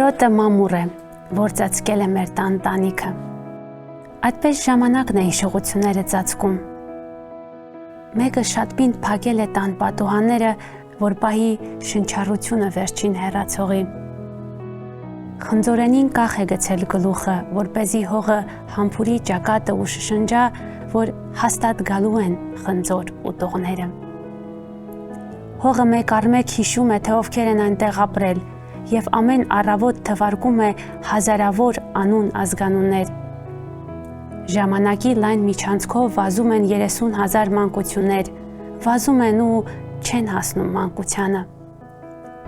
Կարոտը մամուռ է, որ ծածկել է մեր տան տանիքը։ Այդպես ժամանակն է հիշողությունները ծածկում։ Մեկը շատ պինդ փակել է տան պատուհանները, որ պահի շնչառությունը վերջին հեռացողի։ Խնձորենին կախ է գցել գլուխը, որպեսզի հողը համբուրի ճակատը ու շշնջա, որ հաստատ գալու են խնձոր ուտողները։ Հողը մեկ առ մեկ հիշում է, թե ովքեր են այնտեղ ապրել, և ամեն առավոտ թվարկում է հազարավոր անուն ազգանուններ։ Ժամանակի լայն միջանցքով վազում են 30,000 մանկություններ, վազում են ու չեն հասնում մանկությանը։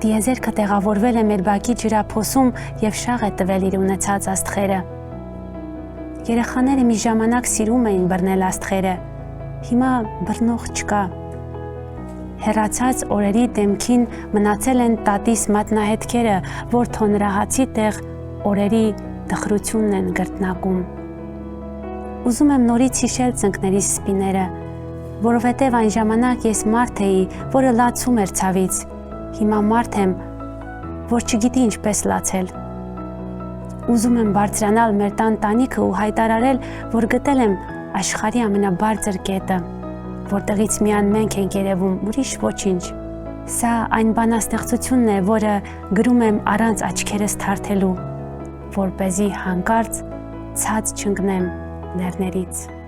Տիեզերքը տեղավորվել է մեր բակի ջրափոսում և շաղ է տվել իր ունեցած աստղերը։ Երեխաները մի ժամանակ սիրում էին բռնել աստղերը, հիմա բռնող չկա։ Հեռացած օրերի դեմքին մնացել են տատիս մատնահետքերը, որ թոնրահացի տեղ օրերի տխրությունն են գրտնակում։ Ուզում եմ նորից հիշել ծնկներիս սպիները, որովհետև այն ժամանակ ես մարդ էի, որը լացում էր ցավից, հիմա մարդ եմ, որ չգիտի ինչպես լացել։ Ուզում եմ բարձրանալ մեր տան տանիքը ու հայտարարել, որ գտել եմ աշխարհի ամենաբարձր կետը, որտեղից միայն մենք ենք երևում, ուրիշ ոչինչ։ Սա այն բանաստեղծությունն է, որը գրում եմ առանց աչքերս թարթելու, որպեսզի հանկարծ ցած չընկնեմ լեռներից։